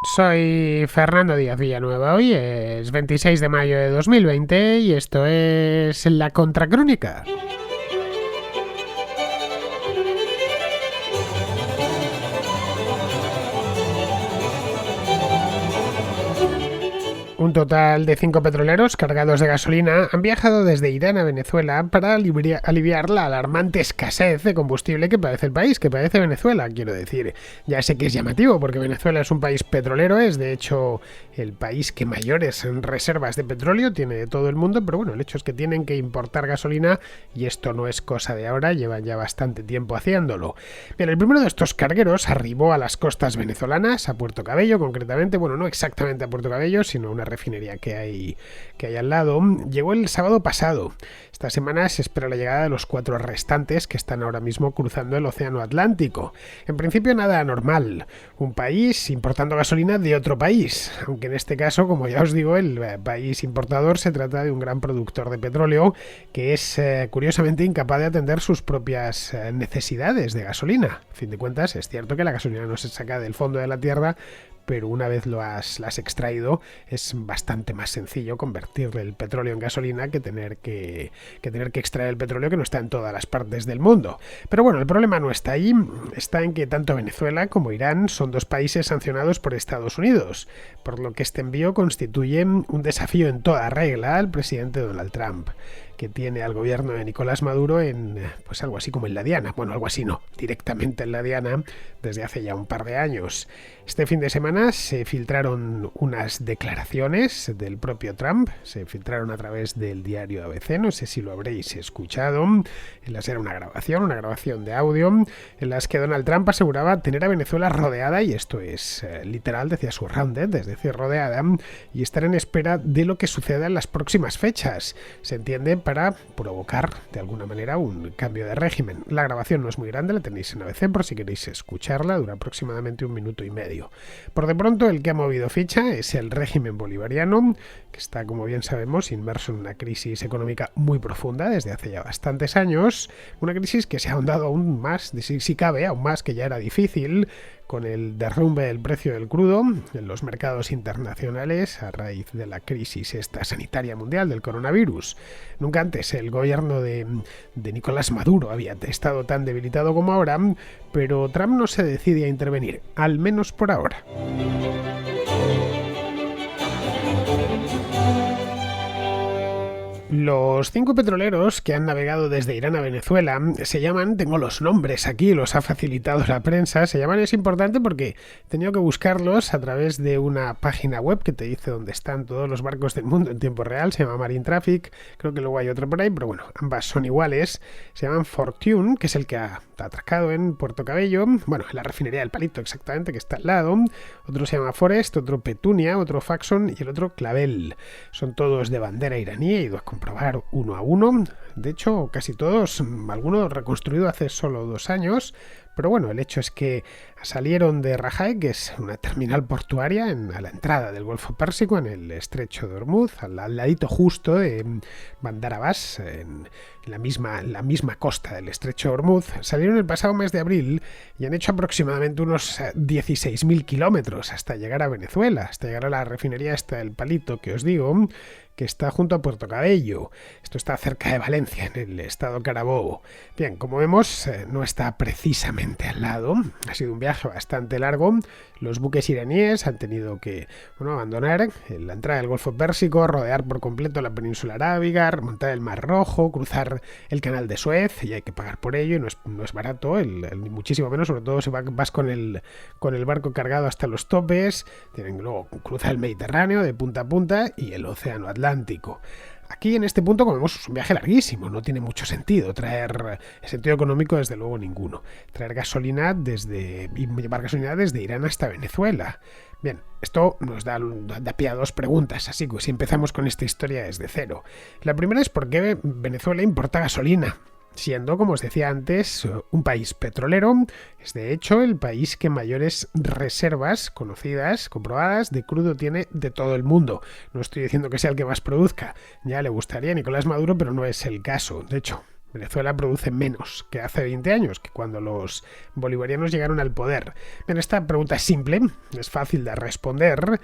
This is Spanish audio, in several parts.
Soy Fernando Díaz Villanueva. Hoy es 26 de mayo de 2020 y esto es La Contracrónica. Un total de 5 petroleros cargados de gasolina han viajado desde Irán a Venezuela para aliviar la alarmante escasez de combustible que padece el país, que padece Venezuela, quiero decir. Ya sé que es llamativo porque Venezuela es un país petrolero, es de hecho el país que mayores reservas de petróleo tiene de todo el mundo, pero bueno, el hecho es que tienen que importar gasolina y esto no es cosa de ahora, llevan ya bastante tiempo haciéndolo. Bien, el primero de estos cargueros arribó a las costas venezolanas, a Puerto Cabello concretamente, bueno, no exactamente a Puerto Cabello, sino a una refinería que hay al lado. Llegó el sábado pasado. Esta semana se espera la llegada de los 4 restantes que están ahora mismo cruzando el Océano Atlántico. En principio nada anormal. Un país importando gasolina de otro país. Aunque en este caso, como ya os digo, el país importador se trata de un gran productor de petróleo que es curiosamente incapaz de atender sus propias necesidades de gasolina. A fin de cuentas, es cierto que la gasolina no se saca del fondo de la tierra, pero una vez la has extraído es bastante más sencillo convertirle el petróleo en gasolina que tener que extraer el petróleo que no está en todas las partes del mundo. Pero bueno, el problema no está ahí, está en que tanto Venezuela como Irán son dos países sancionados por Estados Unidos, por lo que este envío constituye un desafío en toda regla al presidente Donald Trump, que tiene al gobierno de Nicolás Maduro en, pues algo así como en la diana. Bueno, algo así no, directamente en la diana desde hace ya un par de años. Este fin de semana se filtraron unas declaraciones del propio Trump, se filtraron a través del diario ABC, no sé si lo habréis escuchado, en las era una grabación de audio, en las que Donald Trump aseguraba tener a Venezuela rodeada, y esto es literal, decía surrounded, es decir, rodeada, y estar en espera de lo que suceda en las próximas fechas. Se entiende para provocar de alguna manera un cambio de régimen. La grabación no es muy grande, la tenéis en ABC por si queréis escucharla, dura aproximadamente 1 minuto y medio. Por de pronto el que ha movido ficha es el régimen bolivariano, que está, como bien sabemos, inmerso en una crisis económica muy profunda desde hace ya bastantes años, una crisis que se ha ahondado aún más, si cabe, aún más, que ya era difícil, con el derrumbe del precio del crudo en los mercados internacionales a raíz de la crisis esta sanitaria mundial del coronavirus. Nunca antes el gobierno de Nicolás Maduro había estado tan debilitado como ahora, pero Trump no se decide a intervenir, al menos por ahora. Los 5 petroleros que han navegado desde Irán a Venezuela se llaman, tengo los nombres aquí, los ha facilitado la prensa, se llaman, es importante porque he tenido que buscarlos a través de una página web que te dice dónde están todos los barcos del mundo en tiempo real, se llama Marine Traffic, creo que luego hay otro por ahí, pero bueno, ambas son iguales. Se llaman Fortune, que es el que ha atracado en Puerto Cabello, bueno, en la refinería del Palito exactamente, que está al lado. Otro se llama Forest, otro Petunia, otro Faxon y el otro Clavel. Son todos de bandera iraní, he ido a comprobar uno a uno. De hecho, casi todos, alguno reconstruido hace solo 2 años. Pero bueno, el hecho es que salieron de Rajai, que es una terminal portuaria a la entrada del Golfo Pérsico, en el estrecho de Hormuz, al ladito justo de Bandar Abbas, en la misma costa del estrecho de Hormuz. Salieron el pasado mes de abril y han hecho aproximadamente unos 16.000 kilómetros hasta llegar a Venezuela, hasta llegar a la refinería esta del Palito que os digo, que está junto a Puerto Cabello. Esto está cerca de Valencia, en el estado Carabobo. Bien, como vemos, no está precisamente al lado. Ha sido un viaje bastante largo. Los buques iraníes han tenido que abandonar la entrada del Golfo Pérsico, rodear por completo la península arábiga, remontar el Mar Rojo, cruzar el canal de Suez, y hay que pagar por ello, y no es barato, ni muchísimo menos, sobre todo si vas con el barco cargado hasta los topes. Tienen que luego cruzar el Mediterráneo de punta a punta y el Océano Atlántico. Aquí en este punto, como vemos, es un viaje larguísimo, no tiene mucho sentido traer, el sentido económico desde luego ninguno, traer gasolina y llevar gasolina desde Irán hasta Venezuela. Bien, esto nos da pie a 2 preguntas, así que si empezamos con esta historia desde cero. La primera es por qué Venezuela importa gasolina, siendo, como os decía antes, un país petrolero. Es de hecho el país que mayores reservas conocidas, comprobadas, de crudo tiene de todo el mundo. No estoy diciendo que sea el que más produzca, ya le gustaría a Nicolás Maduro, pero no es el caso. De hecho, Venezuela produce menos que hace 20 años, que cuando los bolivarianos llegaron al poder. Bien, esta pregunta es simple, es fácil de responder.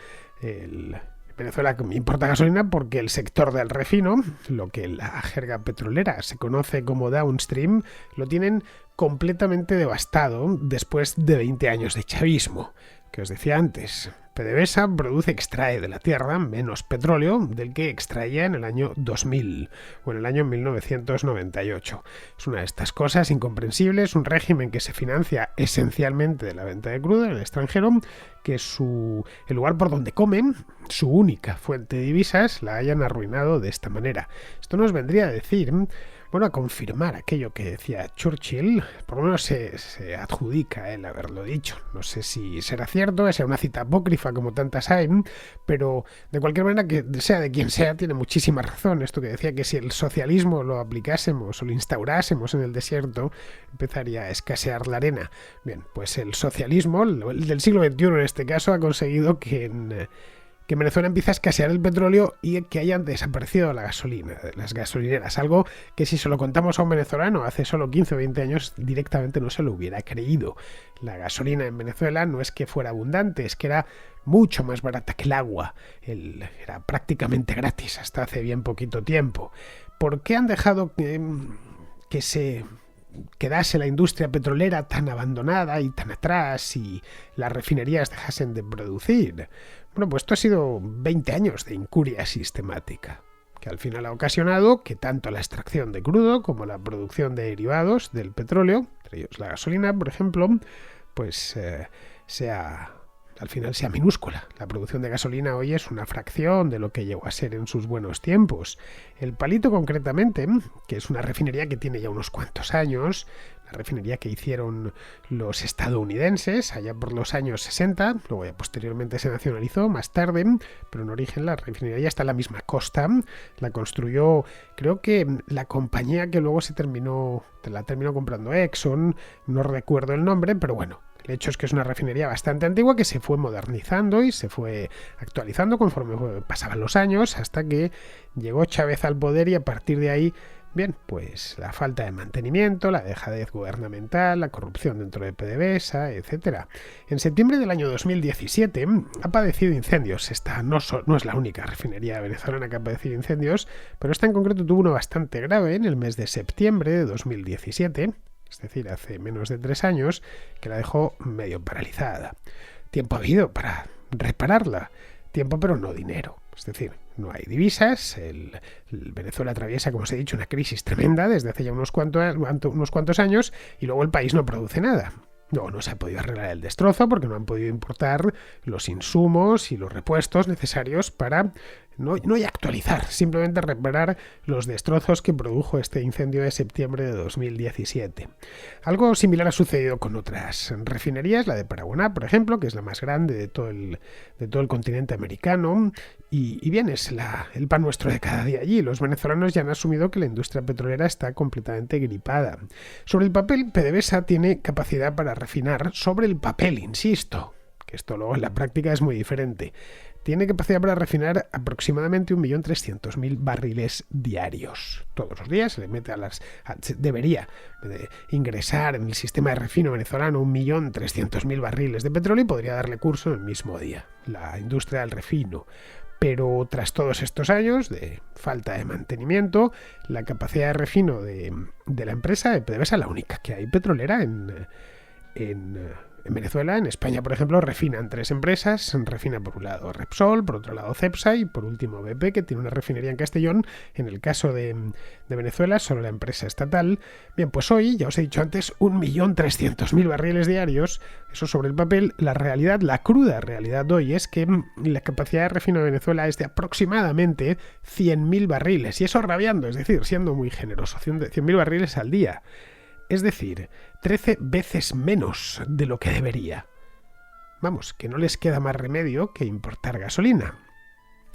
Venezuela importa gasolina porque el sector del refino, lo que en la jerga petrolera se conoce como downstream, lo tienen completamente devastado después de 20 años de chavismo. Que os decía antes, PDVSA extrae de la tierra menos petróleo del que extraía en el año 2000 o en el año 1998. Es una de estas cosas incomprensibles, un régimen que se financia esencialmente de la venta de crudo en el extranjero, que el lugar por donde comen, su única fuente de divisas, la hayan arruinado de esta manera. Esto nos vendría a decir, a confirmar aquello que decía Churchill, por lo menos se adjudica él haberlo dicho. No sé si será cierto, sea una cita apócrifa como tantas hay, pero de cualquier manera, que sea de quien sea, tiene muchísima razón. Esto que decía, que si el socialismo lo aplicásemos o lo instaurásemos en el desierto, empezaría a escasear la arena. Bien, pues el socialismo, el del siglo XXI en este caso, ha conseguido que en Venezuela empieza a escasear el petróleo y que hayan desaparecido la gasolina, las gasolineras. Algo que si se lo contamos a un venezolano hace solo 15 o 20 años directamente no se lo hubiera creído. La gasolina en Venezuela no es que fuera abundante, es que era mucho más barata que el agua. Era prácticamente gratis hasta hace bien poquito tiempo. ¿Por qué han dejado que se quedase la industria petrolera tan abandonada y tan atrás y las refinerías dejasen de producir? Bueno, pues esto ha sido 20 años de incuria sistemática, que al final ha ocasionado que tanto la extracción de crudo como la producción de derivados del petróleo, entre ellos la gasolina, por ejemplo, pues al final sea minúscula. La producción de gasolina hoy es una fracción de lo que llegó a ser en sus buenos tiempos. El Palito, concretamente, que es una refinería que tiene ya unos cuantos años, la refinería que hicieron los estadounidenses allá por los años 60, luego ya posteriormente se nacionalizó más tarde, pero en origen la refinería ya está en la misma costa. La construyó, creo que la compañía que luego la terminó comprando Exxon, no recuerdo el nombre, pero bueno. El hecho es que es una refinería bastante antigua que se fue modernizando y se fue actualizando conforme pasaban los años, hasta que llegó Chávez al poder y a partir de ahí, bien, pues la falta de mantenimiento, la dejadez gubernamental, la corrupción dentro de PDVSA, etc. En septiembre del año 2017 ha padecido incendios. Esta no es la única refinería venezolana que ha padecido incendios, pero esta en concreto tuvo uno bastante grave en el mes de septiembre de 2017. Es decir, hace menos de 3 años, que la dejó medio paralizada. Tiempo ha habido para repararla. Tiempo, pero no dinero. Es decir, no hay divisas. Venezuela atraviesa, como os he dicho, una crisis tremenda desde hace ya unos cuantos años y luego el país no produce nada. No se ha podido arreglar el destrozo porque no han podido importar los insumos y los repuestos necesarios para no actualizar, simplemente reparar los destrozos que produjo este incendio de septiembre de 2017. Algo similar ha sucedido con otras refinerías, la de Paraguaná, por ejemplo, que es la más grande de todo el continente americano, y bien, es el pan nuestro de cada día allí. Los venezolanos ya han asumido que la industria petrolera está completamente gripada. Sobre el papel, PDVSA tiene capacidad para refinar, sobre el papel, insisto, que esto luego en la práctica es muy diferente. Tiene capacidad para refinar aproximadamente 1.300.000 barriles diarios. Todos los días se le mete debería ingresar en el sistema de refino venezolano 1.300.000 barriles de petróleo y podría darle curso en el mismo día. La industria del refino. Pero tras todos estos años de falta de mantenimiento, la capacidad de refino de la empresa de PDVSA es la única que hay petrolera en Venezuela. En España, por ejemplo, refinan 3 empresas. Refina por un lado Repsol, por otro lado Cepsa y por último BP, que tiene una refinería en Castellón. En el caso de Venezuela, solo la empresa estatal. Bien, pues hoy, ya os he dicho antes, 1.300.000 barriles diarios. Eso sobre el papel. La realidad, la cruda realidad de hoy es que la capacidad de refino de Venezuela es de aproximadamente 100.000 barriles. Y eso rabiando, es decir, siendo muy generoso, 100.000 barriles al día. Es decir, 13 veces menos de lo que debería. Vamos, que no les queda más remedio que importar gasolina.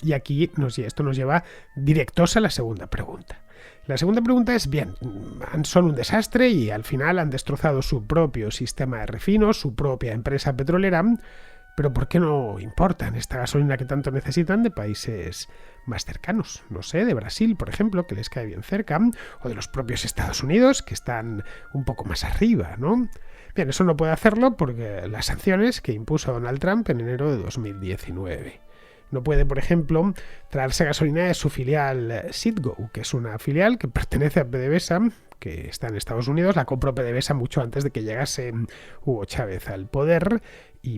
Y aquí esto nos lleva directos a la segunda pregunta. La segunda pregunta es, bien, son un desastre y al final han destrozado su propio sistema de refino, su propia empresa petrolera, Pero ¿por qué no importan esta gasolina que tanto necesitan de países más cercanos? No sé, de Brasil, por ejemplo, que les cae bien cerca, o de los propios Estados Unidos, que están un poco más arriba, ¿no? Bien, eso no puede hacerlo porque las sanciones que impuso Donald Trump en enero de 2019. No puede, por ejemplo, traerse gasolina de su filial Citgo, que es una filial que pertenece a PDVSA, que está en Estados Unidos. La compró PDVSA mucho antes de que llegase Hugo Chávez al poder,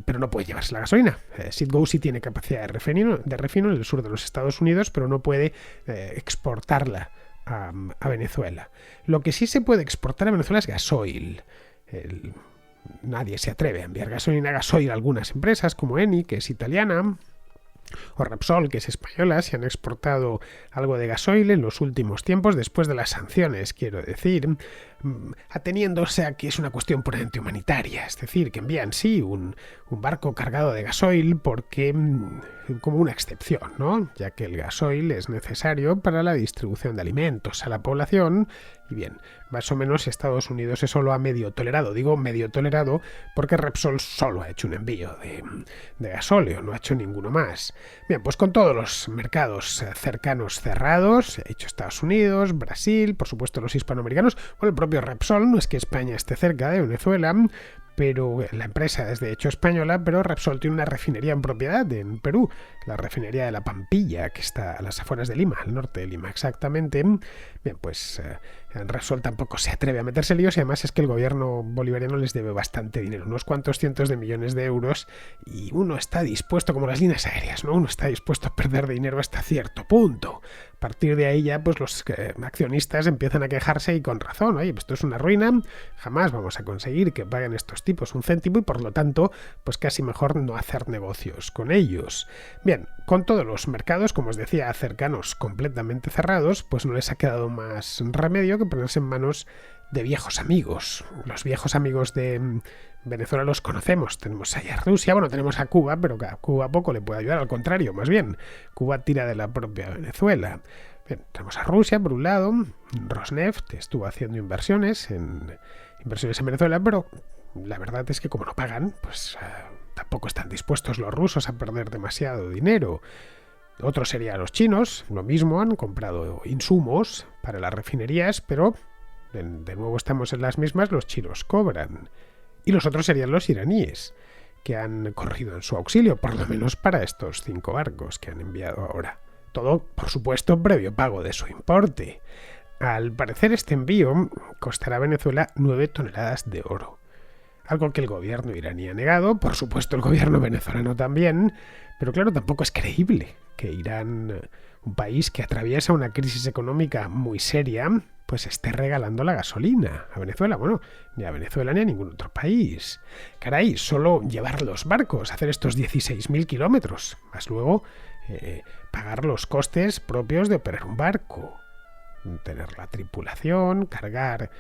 pero no puede llevarse la gasolina. Citgo sí tiene capacidad de refino en el sur de los Estados Unidos, pero no puede exportarla a Venezuela. Lo que sí se puede exportar a Venezuela es gasoil. Nadie se atreve a enviar gasolina a gasoil a algunas empresas como Eni, que es italiana, o Repsol, que es española. Se han exportado algo de gasoil en los últimos tiempos, después de las sanciones, quiero decir, ateniéndose a que es una cuestión puramente humanitaria, es decir, que envían sí un barco cargado de gasoil porque como una excepción, ¿no? Ya que el gasoil es necesario para la distribución de alimentos a la población. Y bien, más o menos Estados Unidos eso lo ha medio tolerado. Digo medio tolerado porque Repsol solo ha hecho un envío de gasóleo, no ha hecho ninguno más. Bien, pues con todos los mercados cercanos cerrados, ha hecho Estados Unidos, Brasil, por supuesto los hispanoamericanos, bueno, el propio Repsol, no es que España esté cerca de Venezuela, pero la empresa es de hecho española, pero Repsol tiene una refinería en propiedad en Perú, la refinería de La Pampilla, que está a las afueras de Lima, al norte de Lima exactamente. Bien, pues Repsol tampoco se atreve a meterse líos, y además es que el gobierno bolivariano les debe bastante dinero, unos cuantos cientos de millones de euros, y uno está dispuesto, como las líneas aéreas, ¿no? Uno está dispuesto a perder dinero hasta cierto punto. A partir de ahí ya pues los accionistas empiezan a quejarse, y con razón. Oye, pues esto es una ruina, jamás vamos a conseguir que paguen estos tipos un céntimo, y por lo tanto pues casi mejor no hacer negocios con ellos. Bien, con todos los mercados, como os decía, cercanos completamente cerrados, pues no les ha quedado más remedio que ponerse en manos de viejos amigos. Los viejos amigos de Venezuela los conocemos. Tenemos allá a Rusia, bueno, tenemos a Cuba, pero a Cuba poco le puede ayudar, al contrario, más bien, Cuba tira de la propia Venezuela. Bien, tenemos a Rusia por un lado. Rosneft estuvo haciendo inversiones en Venezuela, pero la verdad es que como no pagan, pues tampoco están dispuestos los rusos a perder demasiado dinero. Otros serían los chinos, lo mismo, han comprado insumos para las refinerías, pero de nuevo estamos en las mismas, los chinos cobran. Y los otros serían los iraníes, que han corrido en su auxilio, por lo menos para estos 5 barcos que han enviado ahora. Todo, por supuesto, previo pago de su importe. Al parecer este envío costará a Venezuela 9 toneladas de oro. Algo que el gobierno iraní ha negado, por supuesto el gobierno venezolano también, pero claro, tampoco es creíble que Irán, un país que atraviesa una crisis económica muy seria, pues esté regalando la gasolina a Venezuela. Bueno, ni a Venezuela ni a ningún otro país. Caray, solo llevar los barcos, hacer estos 16.000 kilómetros, más luego pagar los costes propios de operar un barco. Tener la tripulación, cargar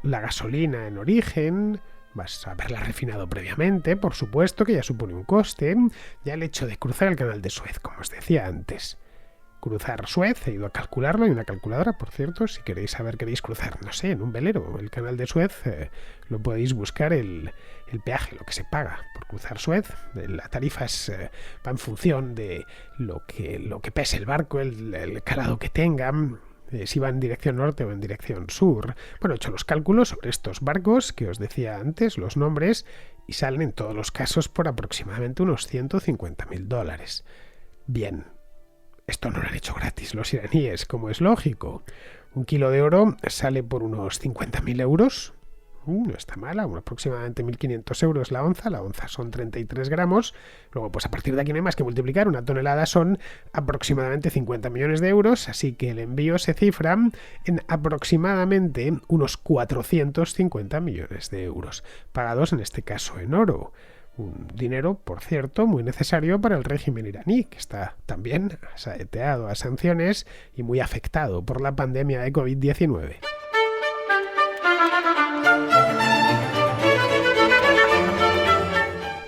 la gasolina en origen, vas a haberla refinado previamente, por supuesto, que ya supone un coste. Ya el hecho de cruzar el canal de Suez, como os decía antes. Cruzar Suez, he ido a calcularlo, hay una calculadora, por cierto, si queréis cruzar, no sé, en un velero, el canal de Suez, lo podéis buscar el peaje, lo que se paga por cruzar Suez. La tarifa va en función de lo que pese el barco, el calado que tenga, si va en dirección norte o en dirección sur. Bueno, he hecho los cálculos sobre estos barcos que os decía antes, los nombres, y salen en todos los casos por aproximadamente unos $150.000. Bien. Esto no lo han hecho gratis los iraníes, como es lógico. Un kilo de oro sale por unos 50.000 euros. No está mala, aproximadamente 1.500 euros la onza son 33 gramos. Luego, pues a partir de aquí no hay más que multiplicar. Una tonelada son aproximadamente 50 millones de euros, así que el envío se cifra en aproximadamente unos 450 millones de euros, pagados en este caso en oro. Un dinero, por cierto, muy necesario para el régimen iraní, que está también saeteado a sanciones y muy afectado por la pandemia de COVID-19.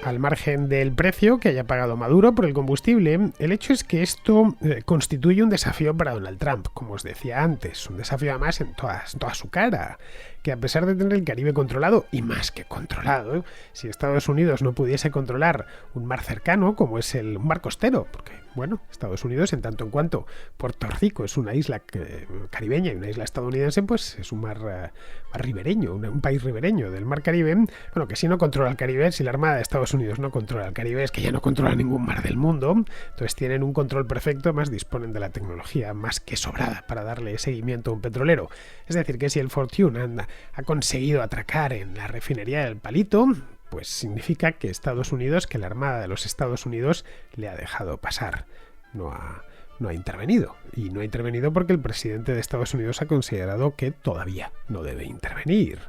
Al margen del precio que haya pagado Maduro por el combustible, el hecho es que esto constituye un desafío para Donald Trump, como os decía antes, un desafío además en toda su cara. que a pesar de tener el Caribe controlado, y más que controlado, si Estados Unidos no pudiese controlar un mar cercano, como es el mar costero, porque, bueno, Estados Unidos, en tanto en cuanto Puerto Rico es una isla caribeña y una isla estadounidense, pues es un mar ribereño, un país ribereño del mar Caribe. Bueno, que si no controla el Caribe, si la Armada de Estados Unidos no controla el Caribe, es que ya no controla ningún mar del mundo. Entonces tienen un control perfecto, más disponen de la tecnología más que sobrada para darle seguimiento a un petrolero. Es decir, que si el Fortune ha conseguido atracar en la refinería del Palito, pues significa que Estados Unidos, que la Armada de los Estados Unidos le ha dejado pasar. No ha intervenido. Y no ha intervenido porque el presidente de Estados Unidos ha considerado que todavía no debe intervenir.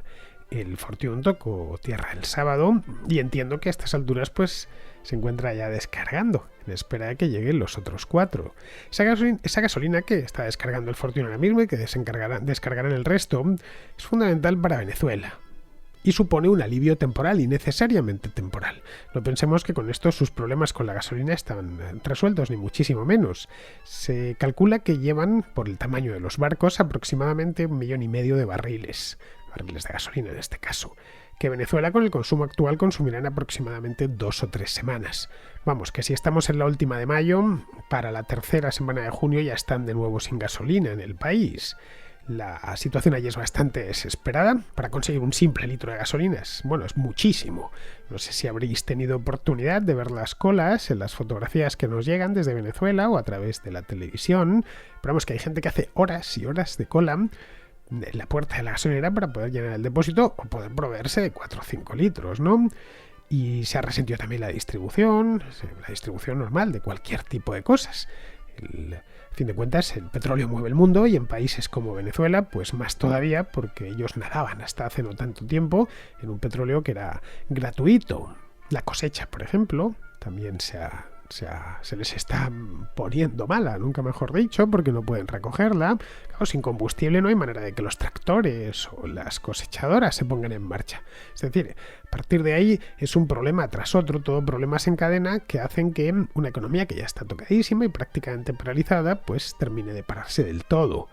El Fortune tocó tierra el sábado y entiendo que a estas alturas pues se encuentra ya descargando en espera de que lleguen los otros 4. Esa gasolina que está descargando el Fortune ahora mismo y que descargarán el resto es fundamental para Venezuela. Y supone un alivio temporal y necesariamente temporal. No pensemos que con esto sus problemas con la gasolina están resueltos, ni muchísimo menos. Se calcula que llevan, por el tamaño de los barcos, aproximadamente 1,5 millones de barriles de gasolina en este caso, que Venezuela con el consumo actual consumirá en aproximadamente 2 o 3 semanas. Vamos, que si estamos en la última de mayo, para la tercera semana de junio ya están de nuevo sin gasolina en el país. La situación allí es bastante desesperada. Para conseguir un simple litro de gasolina es muchísimo. No sé si habréis tenido oportunidad de ver las colas en las fotografías que nos llegan desde Venezuela o a través de la televisión. Pero vamos, que hay gente que hace horas y horas de cola en la puerta de la gasolinera para poder llenar el depósito o poder proveerse de 4 o 5 litros, ¿no? Y se ha resentido también la distribución normal de cualquier tipo de cosas. A fin de cuentas, el petróleo mueve el mundo y en países como Venezuela, pues más todavía, porque ellos nadaban hasta hace no tanto tiempo en un petróleo que era gratuito. La cosecha, por ejemplo, también se les está poniendo mala, nunca mejor dicho, porque no pueden recogerla. Claro, sin combustible no hay manera de que los tractores o las cosechadoras se pongan en marcha. Es decir, a partir de ahí es un problema tras otro, todo problemas en cadena que hacen que una economía que ya está tocadísima y prácticamente paralizada, pues termine de pararse del todo.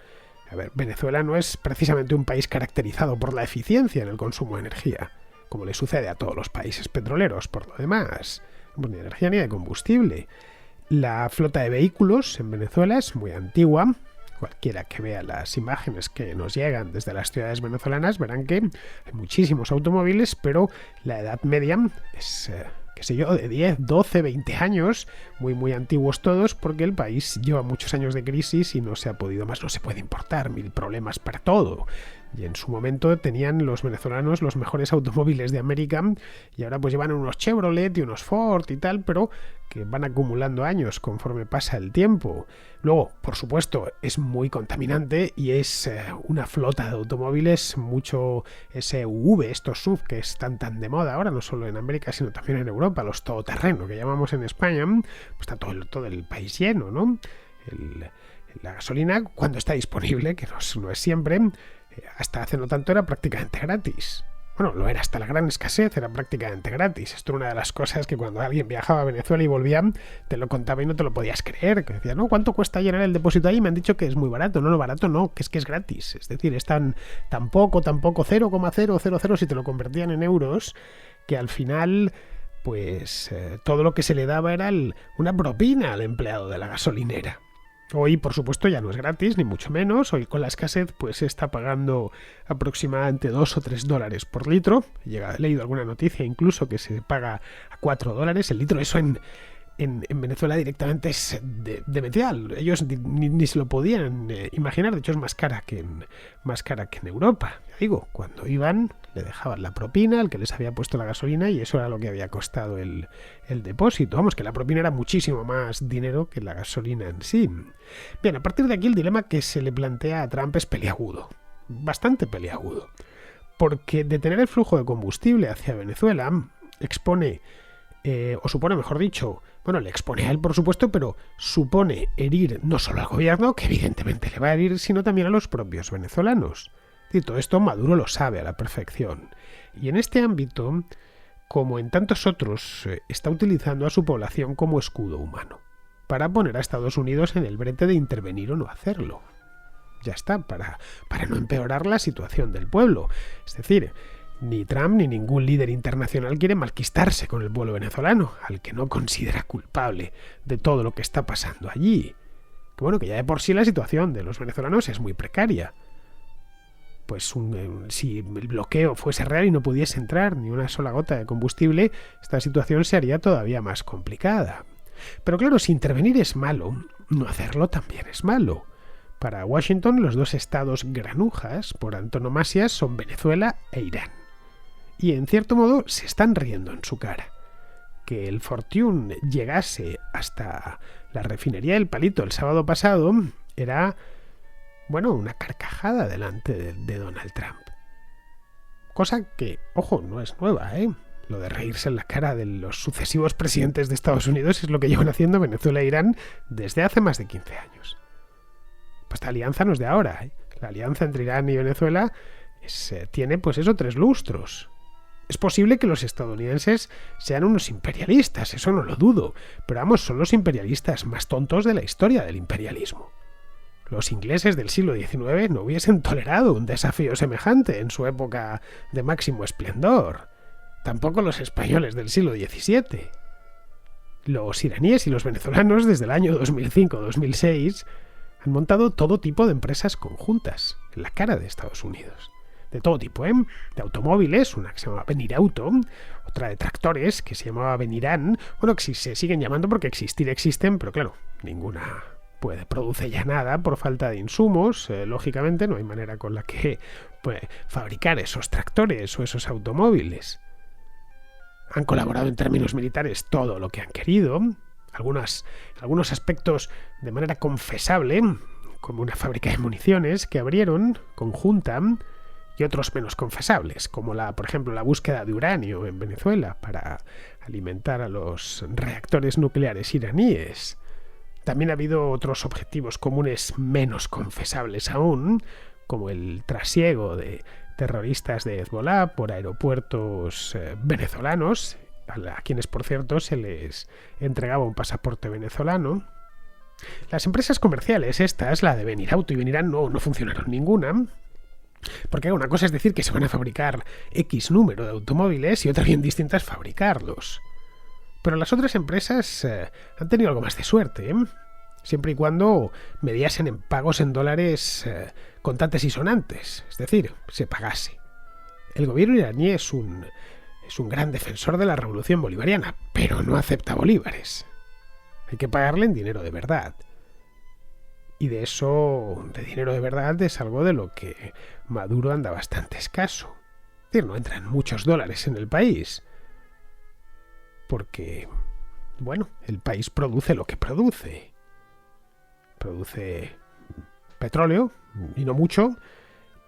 A ver, Venezuela no es precisamente un país caracterizado por la eficiencia en el consumo de energía, como le sucede a todos los países petroleros por lo demás. Ni de energía ni de combustible. La flota de vehículos en Venezuela es muy antigua. Cualquiera que vea las imágenes que nos llegan desde las ciudades venezolanas verán que hay muchísimos automóviles, pero la edad media es, de 10, 12, 20 años, muy antiguos todos, porque el país lleva muchos años de crisis y no se ha podido más, no se puede importar, 1000 problemas para todo. Y en su momento tenían los venezolanos los mejores automóviles de América y ahora pues llevan unos Chevrolet y unos Ford y tal, pero que van acumulando años conforme pasa el tiempo. Luego, por supuesto, es muy contaminante y es una flota de automóviles, mucho SUV, estos SUV que están tan de moda ahora, no solo en América, sino también en Europa, los todoterreno que llamamos en España, pues está todo el país lleno, ¿no? La gasolina, cuando está disponible, que no es siempre, hasta hace no tanto era prácticamente gratis. Bueno, lo era hasta la gran escasez, era prácticamente gratis. Esto era una de las cosas que cuando alguien viajaba a Venezuela y volvía, te lo contaba y no te lo podías creer. Que decía, no, ¿cuánto cuesta llenar el depósito ahí? Me han dicho que es muy barato. No, barato no, que es gratis. Es decir, es tan poco, 0,000 si te lo convertían en euros, que al final, pues todo lo que se le daba era una propina al empleado de la gasolinera. Hoy, por supuesto, ya no es gratis, ni mucho menos. Hoy con la escasez pues se está pagando aproximadamente $2 o $3 por litro. He leído alguna noticia incluso que se paga a $4 el litro. Eso en Venezuela directamente es demencial. Ellos ni se lo podían imaginar. De hecho, es más cara que en Europa. Ya digo, cuando iban le dejaban la propina al que les había puesto la gasolina y eso era lo que había costado el depósito. Vamos, que la propina era muchísimo más dinero que la gasolina en sí. Bien, a partir de aquí el dilema que se le plantea a Trump es peliagudo. Bastante peliagudo. Porque detener el flujo de combustible hacia Venezuela expone, o supone, mejor dicho, bueno, le expone a él, por supuesto, pero supone herir no solo al gobierno, que evidentemente le va a herir, sino también a los propios venezolanos. Y todo esto Maduro lo sabe a la perfección. Y en este ámbito, como en tantos otros, está utilizando a su población como escudo humano, para poner a Estados Unidos en el brete de intervenir o no hacerlo. Ya está, para no empeorar la situación del pueblo. Es decir, ni Trump ni ningún líder internacional quiere malquistarse con el pueblo venezolano, al que no considera culpable de todo lo que está pasando allí. Que bueno, que ya de por sí la situación de los venezolanos es muy precaria. Pues si el bloqueo fuese real y no pudiese entrar ni una sola gota de combustible, esta situación se haría todavía más complicada. Pero claro, si intervenir es malo, no hacerlo también es malo. Para Washington, los dos estados granujas por antonomasia son Venezuela e Irán. Y en cierto modo se están riendo en su cara. Que el Fortune llegase hasta la refinería del Palito el sábado pasado era, bueno, una carcajada delante de Donald Trump. Cosa que, ojo, no es nueva, ¿eh? Lo de reírse en la cara de los sucesivos presidentes de Estados Unidos es lo que llevan haciendo Venezuela e Irán desde hace más de 15 años. Pues esta alianza no es de ahora, ¿eh? La alianza entre Irán y Venezuela tiene, pues eso, 3 lustros. Es posible que los estadounidenses sean unos imperialistas, eso no lo dudo, pero vamos, son los imperialistas más tontos de la historia del imperialismo. Los ingleses del siglo XIX no hubiesen tolerado un desafío semejante en su época de máximo esplendor. Tampoco los españoles del siglo XVII. Los iraníes y los venezolanos desde el año 2005-2006 han montado todo tipo de empresas conjuntas en la cara de Estados Unidos. De todo tipo, ¿eh? De automóviles, una que se llamaba Venirauto, otra de tractores que se llamaba Venirán. Bueno, que se siguen llamando porque existir existen, pero claro, ninguna produce ya nada por falta de insumos. Lógicamente no hay manera con la que fabricar esos tractores o esos automóviles. Han colaborado en términos militares todo lo que han querido, algunos aspectos de manera confesable, como una fábrica de municiones que abrieron conjunta, y otros menos confesables, como por ejemplo la búsqueda de uranio en Venezuela para alimentar a los reactores nucleares iraníes. También ha habido otros objetivos comunes menos confesables aún, como el trasiego de terroristas de Hezbollah por aeropuertos venezolanos, a quienes por cierto se les entregaba un pasaporte venezolano. Las empresas comerciales estas, la de Venirauto y Venirán, no funcionaron ninguna. Porque una cosa es decir que se van a fabricar X número de automóviles y otra bien distinta es fabricarlos. Pero las otras empresas han tenido algo más de suerte, ¿eh? Siempre y cuando mediasen en pagos en dólares contantes y sonantes, es decir, se pagase. El gobierno iraní es un gran defensor de la revolución bolivariana, pero no acepta bolívares. Hay que pagarle en dinero de verdad. Y de eso, de dinero de verdad, es algo de lo que Maduro anda bastante escaso. Es decir, no entran muchos dólares en el país. Porque, bueno, el país produce lo que produce. Produce petróleo, y no mucho,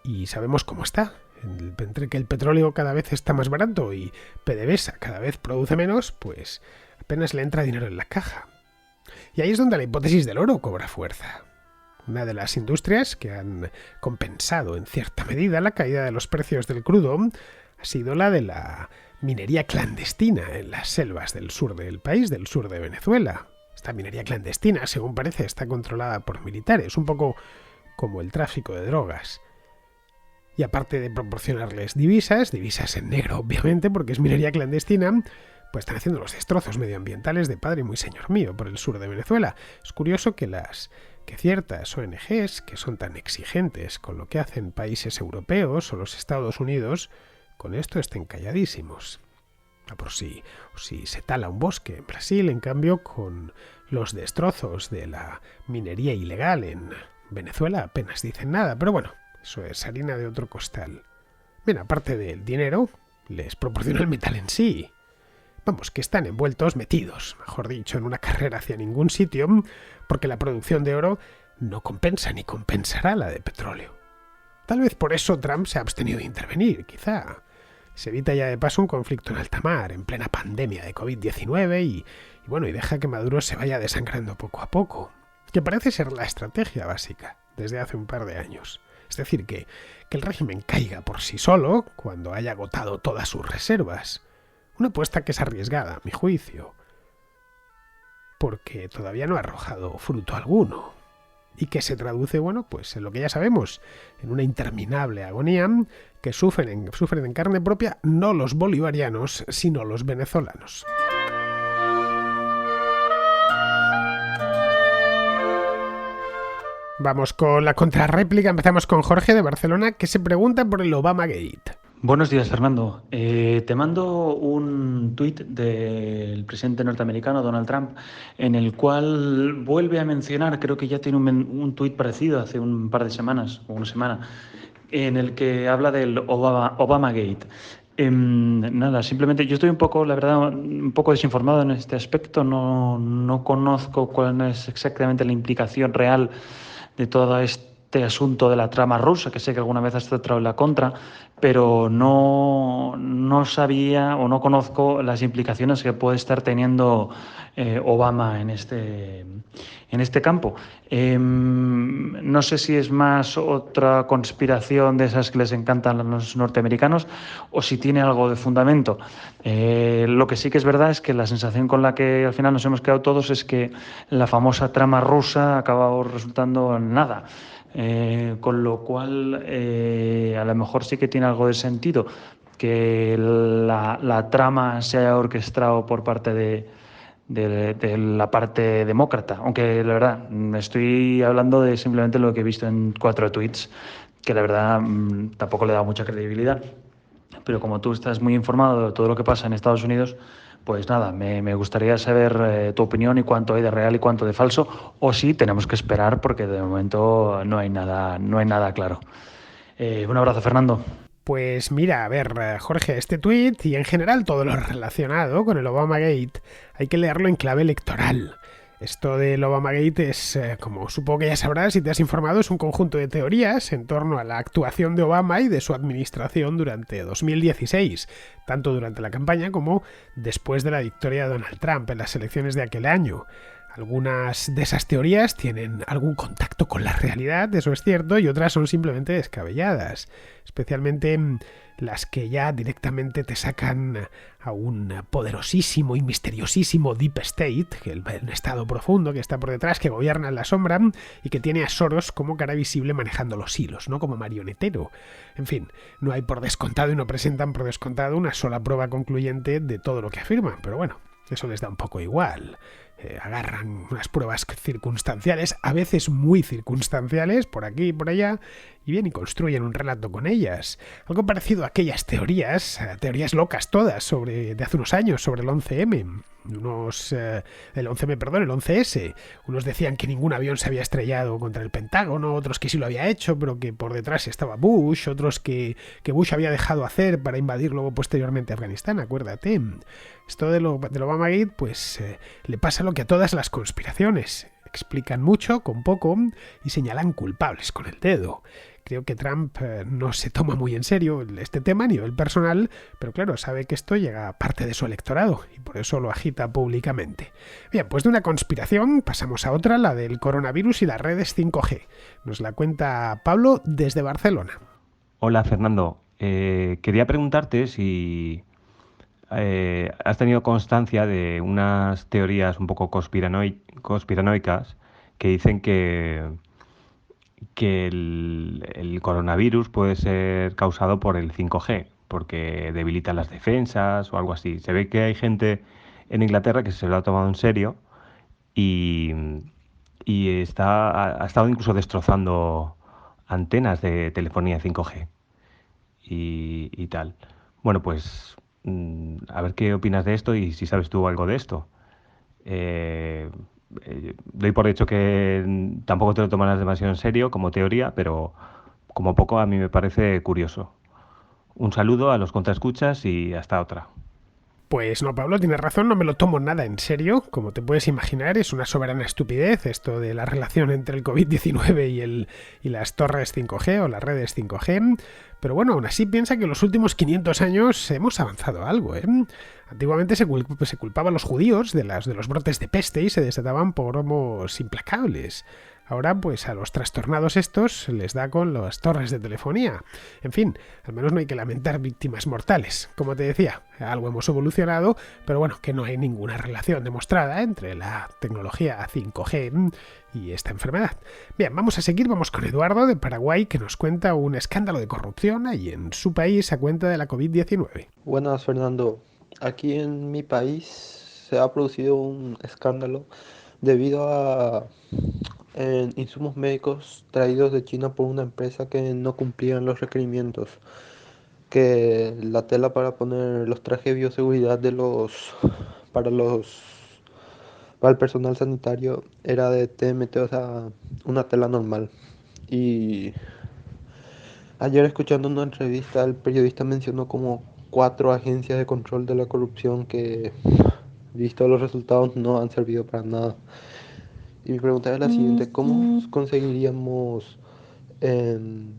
y sabemos cómo está. Entre que el petróleo cada vez está más barato y PDVSA cada vez produce menos, pues apenas le entra dinero en la caja. Y ahí es donde la hipótesis del oro cobra fuerza. Una de las industrias que han compensado en cierta medida la caída de los precios del crudo ha sido la de la minería clandestina en las selvas del sur del país, del sur de Venezuela. Esta minería clandestina, según parece, está controlada por militares, un poco como el tráfico de drogas. Y aparte de proporcionarles divisas en negro, obviamente, porque es minería clandestina, pues están haciendo los destrozos medioambientales de padre muy señor mío por el sur de Venezuela. Es curioso que ciertas ONGs, que son tan exigentes con lo que hacen países europeos o los Estados Unidos, con esto estén calladísimos. Por si se tala un bosque en Brasil, en cambio, con los destrozos de la minería ilegal en Venezuela apenas dicen nada, pero bueno, eso es harina de otro costal. Bien, aparte del dinero, les proporciona el metal en sí. Vamos, que están metidos, mejor dicho, en una carrera hacia ningún sitio, porque la producción de oro no compensa ni compensará la de petróleo. Tal vez por eso Trump se ha abstenido de intervenir, quizá. Se evita ya de paso un conflicto en alta mar, en plena pandemia de COVID-19 y deja que Maduro se vaya desangrando poco a poco, que parece ser la estrategia básica desde hace un par de años. Es decir, que el régimen caiga por sí solo cuando haya agotado todas sus reservas. Una apuesta que es arriesgada, a mi juicio, porque todavía no ha arrojado fruto alguno. y que se traduce, bueno, pues en lo que ya sabemos, en una interminable agonía que sufren en carne propia no los bolivarianos, sino los venezolanos. Vamos con la contrarréplica. Empezamos con Jorge de Barcelona, que se pregunta por el Obamagate. Buenos días, Fernando. Te mando un tuit del presidente norteamericano, Donald Trump, en el cual vuelve a mencionar, creo que ya tiene un tuit parecido hace un par de semanas, o una semana, en el que habla del Obamagate. Nada, simplemente yo estoy un poco, la verdad, un poco desinformado en este aspecto. No conozco cuál es exactamente la implicación real de todo este asunto de la trama rusa, que sé que alguna vez has tratado en la contra, pero no sabía o no conozco las implicaciones que puede estar teniendo Obama en este campo. No sé si es más otra conspiración de esas que les encantan a los norteamericanos o si tiene algo de fundamento. Lo que sí que es verdad es que la sensación con la que al final nos hemos quedado todos es que la famosa trama rusa ha acabado resultando en nada. Con lo cual a lo mejor sí que tiene algo de sentido que la trama se haya orquestado por parte de la parte demócrata, aunque la verdad estoy hablando de simplemente lo que he visto en 4 tweets, que la verdad tampoco le da mucha credibilidad, pero como tú estás muy informado de todo lo que pasa en Estados Unidos, pues nada, me gustaría saber tu opinión y cuánto hay de real y cuánto de falso, o si tenemos que esperar porque de momento no hay nada claro. Un abrazo, Fernando. Pues mira, a ver, Jorge, este tuit y en general todo lo relacionado con el Obamagate hay que leerlo en clave electoral. Esto del Obamagate es, como supongo que ya sabrás si te has informado, es un conjunto de teorías en torno a la actuación de Obama y de su administración durante 2016, tanto durante la campaña como después de la victoria de Donald Trump en las elecciones de aquel año. Algunas de esas teorías tienen algún contacto con la realidad, eso es cierto, y otras son simplemente descabelladas, especialmente las que ya directamente te sacan a un poderosísimo y misteriosísimo Deep State, el estado profundo que está por detrás, que gobierna en la sombra y que tiene a Soros como cara visible manejando los hilos, no como marionetero. En fin, no hay por descontado y no presentan por descontado una sola prueba concluyente de todo lo que afirman, pero bueno, eso les da un poco igual. Agarran unas pruebas circunstanciales, a veces muy circunstanciales, por aquí y por allá, y bien, y construyen un relato con ellas. Algo parecido a aquellas teorías locas todas, de hace unos años, sobre el 11M. El 11M, perdón, el 11S. Unos decían que ningún avión se había estrellado contra el Pentágono, otros que sí lo había hecho, pero que por detrás estaba Bush, otros que Bush había dejado hacer para invadir luego posteriormente Afganistán, acuérdate. Esto del Obamagate, pues le pasa lo que a todas las conspiraciones. Explican mucho con poco y señalan culpables con el dedo. Creo que Trump no se toma muy en serio este tema a nivel personal, pero claro, sabe que esto llega a parte de su electorado y por eso lo agita públicamente. Bien, pues de una conspiración pasamos a otra, la del coronavirus y las redes 5G. Nos la cuenta Pablo desde Barcelona. Hola, Fernando. Quería preguntarte si has tenido constancia de unas teorías un poco conspiranoicas que dicen que el coronavirus puede ser causado por el 5G, porque debilita las defensas o algo así. Se ve que hay gente en Inglaterra que se lo ha tomado en serio y ha estado incluso destrozando antenas de telefonía 5G y tal. Bueno, pues a ver qué opinas de esto y si sabes tú algo de esto. Doy por hecho que tampoco te lo tomarás demasiado en serio como teoría, pero como poco a mí me parece curioso. Un saludo a los contraescuchas y hasta otra. Pues no, Pablo, tienes razón, no me lo tomo nada en serio. Como te puedes imaginar, es una soberana estupidez esto de la relación entre el COVID-19 y las torres 5G o las redes 5G. Pero bueno, aún así piensa que en los últimos 500 años hemos avanzado algo, ¿eh? Antiguamente se culpaba a los judíos de los brotes de peste y se desataban pogromos implacables. Ahora, pues a los trastornados estos les da con las torres de telefonía. En fin, al menos no hay que lamentar víctimas mortales. Como te decía, algo hemos evolucionado, pero bueno, que no hay ninguna relación demostrada entre la tecnología 5G y esta enfermedad. Bien, vamos a seguir, vamos con Eduardo de Paraguay, que nos cuenta un escándalo de corrupción ahí en su país a cuenta de la COVID-19. Buenas, Fernando. Aquí en mi país se ha producido un escándalo debido a insumos médicos traídos de China por una empresa que no cumplían los requerimientos, que la tela para poner los trajes de bioseguridad para los para el personal sanitario era de TMT, o sea, una tela normal. Y ayer, escuchando una entrevista, el periodista mencionó como 4 agencias de control de la corrupción que, visto los resultados, no han servido para nada. Y mi pregunta es la siguiente: ¿cómo conseguiríamos em,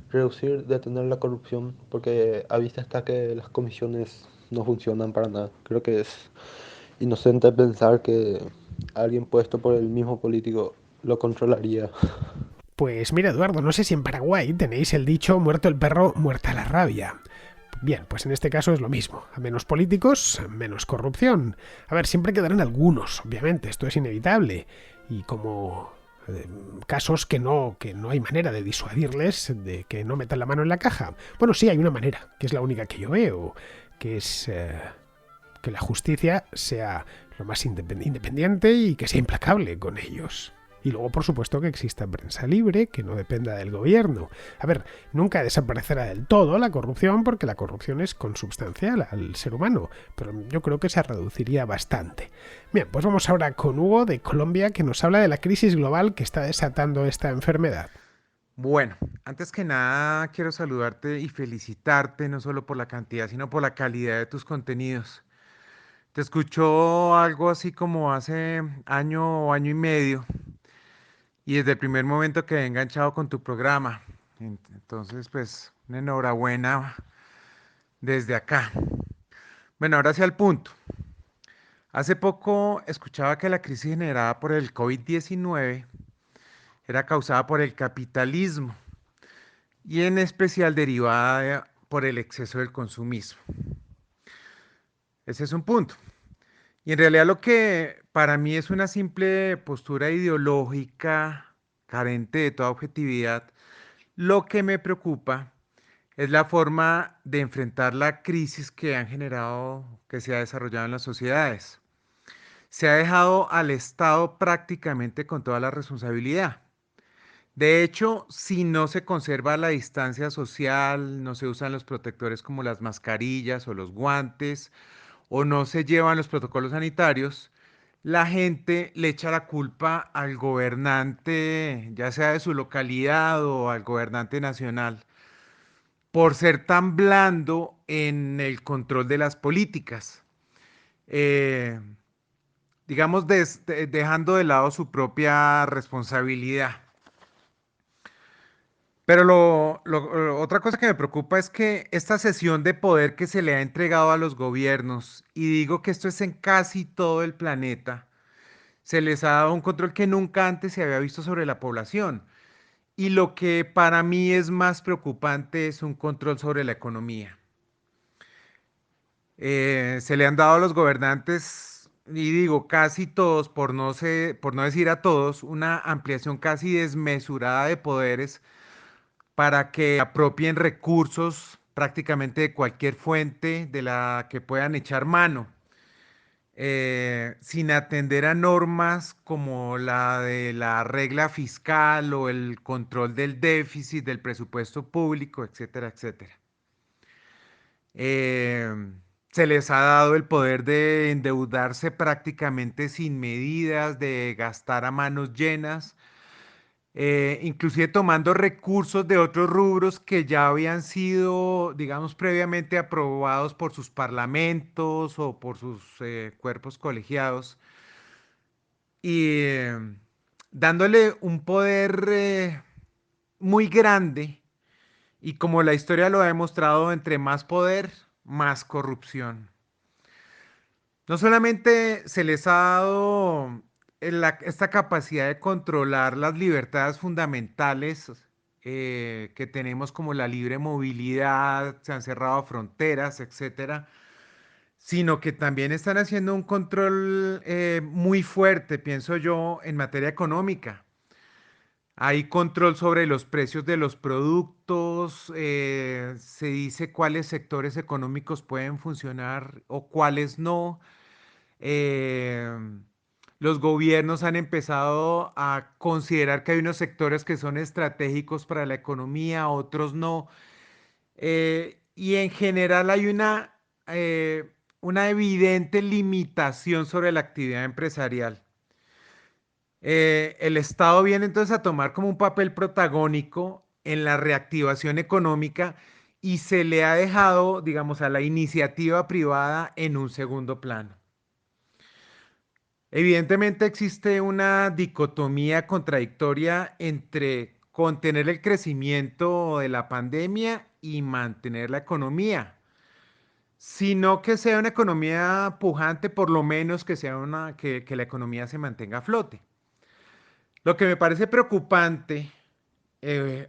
reducir, detener la corrupción? Porque a vista está que las comisiones no funcionan para nada. Creo que es inocente pensar que alguien puesto por el mismo político lo controlaría. Pues mira, Eduardo, no sé si en Paraguay tenéis el dicho muerto el perro, muerta la rabia. Bien, pues en este caso es lo mismo. A menos políticos, menos corrupción. A ver, siempre quedarán algunos, obviamente, esto es inevitable. Y como casos que no hay manera de disuadirles, de que no metan la mano en la caja. Bueno, sí, hay una manera, que es la única que yo veo, que es que la justicia sea lo más independiente y que sea implacable con ellos. Y luego, por supuesto, que exista prensa libre, que no dependa del gobierno. A ver, nunca desaparecerá del todo la corrupción, porque la corrupción es consubstancial al ser humano, pero yo creo que se reduciría bastante. Bien, pues vamos ahora con Hugo de Colombia, que nos habla de la crisis global que está desatando esta enfermedad. Bueno, antes que nada quiero saludarte y felicitarte no solo por la cantidad, sino por la calidad de tus contenidos. Te escucho algo así como hace año o año y medio y desde el primer momento que he enganchado con tu programa. Entonces, pues, una enhorabuena desde acá. Bueno, ahora sí al punto. Hace poco escuchaba que la crisis generada por el COVID-19 era causada por el capitalismo y en especial derivada por el exceso del consumismo. Ese es un punto. Y en realidad lo que para mí es una simple postura ideológica carente de toda objetividad, lo que me preocupa es la forma de enfrentar la crisis que han generado, que se ha desarrollado en las sociedades. Se ha dejado al Estado prácticamente con toda la responsabilidad. De hecho, si no se conserva la distancia social, no se usan los protectores como las mascarillas o los guantes, o no se llevan los protocolos sanitarios, la gente le echa la culpa al gobernante, ya sea de su localidad o al gobernante nacional, por ser tan blando en el control de las políticas. Eh, digamos, dejando de lado su propia responsabilidad. Pero otra cosa que me preocupa es que esta cesión de poder que se le ha entregado a los gobiernos, y digo que esto es en casi todo el planeta, se les ha dado un control que nunca antes se había visto sobre la población. Y lo que para mí es más preocupante es un control sobre la economía. Se le han dado a los gobernantes, y digo casi todos, por no decir a todos, una ampliación casi desmesurada de poderes para que apropien recursos prácticamente de cualquier fuente de la que puedan echar mano, sin atender a normas como la de la regla fiscal o el control del déficit del presupuesto público, etcétera, etcétera. Eh, Se les ha dado el poder de endeudarse prácticamente sin medidas, de gastar a manos llenas, inclusive tomando recursos de otros rubros que ya habían sido, digamos, previamente aprobados por sus parlamentos o por sus cuerpos colegiados y dándole un poder muy grande y como la historia lo ha demostrado, entre más poder, más corrupción. No solamente se les ha dado esta capacidad de controlar las libertades fundamentales que tenemos como la libre movilidad, se han cerrado fronteras, etcétera, sino que también están haciendo un control muy fuerte, pienso yo, en materia económica. Hay control sobre los precios de los productos, se dice cuáles sectores económicos pueden funcionar o cuáles no. Eh, los gobiernos han empezado a considerar que hay unos sectores que son estratégicos para la economía, otros no. Y en general hay una evidente limitación sobre la actividad empresarial. El Estado viene entonces a tomar como un papel protagónico en la reactivación económica y se le ha dejado, digamos, a la iniciativa privada en un segundo plano. Evidentemente existe una dicotomía contradictoria entre contener el crecimiento de la pandemia y mantener la economía, sino que sea una economía pujante, por lo menos que sea que la economía se mantenga a flote. Lo que me parece preocupante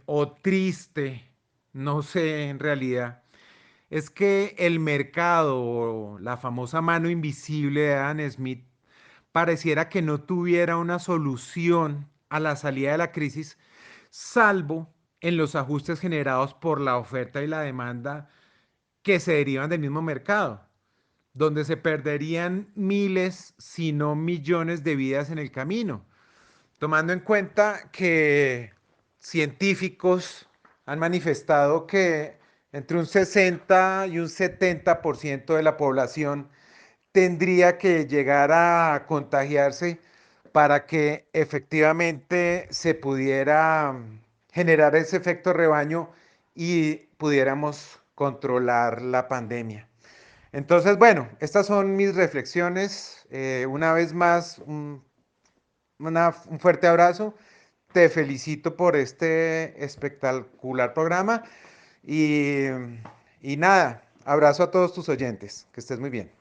o triste, no sé en realidad, es que el mercado, o la famosa mano invisible de Adam Smith, pareciera que no tuviera una solución a la salida de la crisis, salvo en los ajustes generados por la oferta y la demanda que se derivan del mismo mercado, donde se perderían miles, si no millones de vidas en el camino, tomando en cuenta que científicos han manifestado que entre un 60 y un 70% de la población tendría que llegar a contagiarse para que efectivamente se pudiera generar ese efecto rebaño y pudiéramos controlar la pandemia. Entonces, bueno, estas son mis reflexiones. Una vez más, un fuerte abrazo. Te felicito por este espectacular programa y nada, abrazo a todos tus oyentes. Que estés muy bien.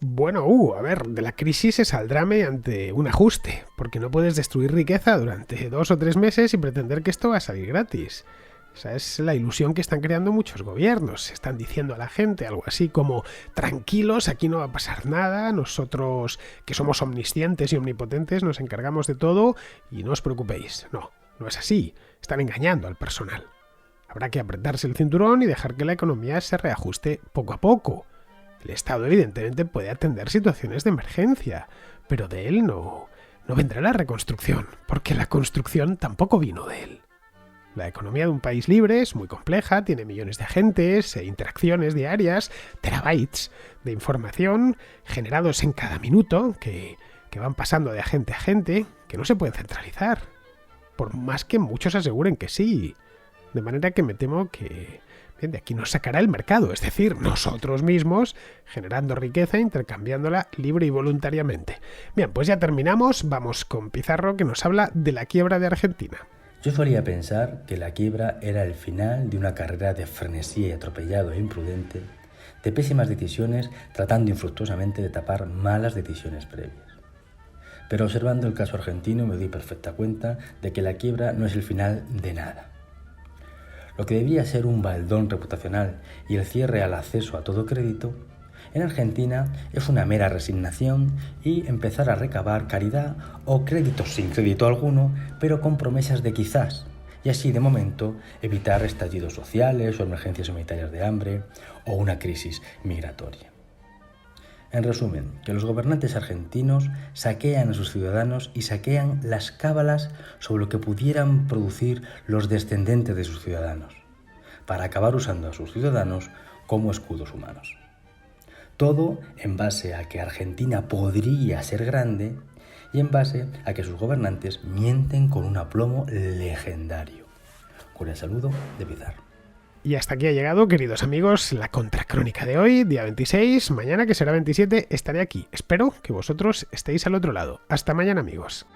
Bueno, a ver, de la crisis se saldrá mediante un ajuste, porque no puedes destruir riqueza durante 2 o 3 meses y pretender que esto va a salir gratis. Esa es la ilusión que están creando muchos gobiernos. Están diciendo a la gente algo así como: tranquilos, aquí no va a pasar nada, nosotros que somos omniscientes y omnipotentes nos encargamos de todo y no os preocupéis. No, no es así. Están engañando al personal. Habrá que apretarse el cinturón y dejar que la economía se reajuste poco a poco. El Estado evidentemente puede atender situaciones de emergencia, pero de él no vendrá la reconstrucción, porque la construcción tampoco vino de él. La economía de un país libre es muy compleja, tiene millones de agentes e interacciones diarias, terabytes de información generados en cada minuto que van pasando de agente a agente, que no se pueden centralizar, por más que muchos aseguren que sí. De manera que me temo que de aquí nos sacará el mercado, es decir, nosotros mismos, generando riqueza e intercambiándola libre y voluntariamente. Bien, pues ya terminamos, vamos con Pizarro, que nos habla de la quiebra de Argentina. Yo solía pensar que la quiebra era el final de una carrera de frenesí atropellado e imprudente, de pésimas decisiones tratando infructuosamente de tapar malas decisiones previas. Pero observando el caso argentino me doy perfecta cuenta de que la quiebra no es el final de nada. Lo que debía ser un baldón reputacional y el cierre al acceso a todo crédito, en Argentina es una mera resignación y empezar a recabar caridad o créditos sin crédito alguno, pero con promesas de quizás, y así de momento evitar estallidos sociales o emergencias humanitarias de hambre o una crisis migratoria. En resumen, que los gobernantes argentinos saquean a sus ciudadanos y saquean las cábalas sobre lo que pudieran producir los descendientes de sus ciudadanos, para acabar usando a sus ciudadanos como escudos humanos. Todo en base a que Argentina podría ser grande y en base a que sus gobernantes mienten con un aplomo legendario. Con el saludo de Pizarro. Y hasta aquí ha llegado, queridos amigos, la contracrónica de hoy, día 26. Mañana, que será 27, estaré aquí. Espero que vosotros estéis al otro lado. Hasta mañana, amigos.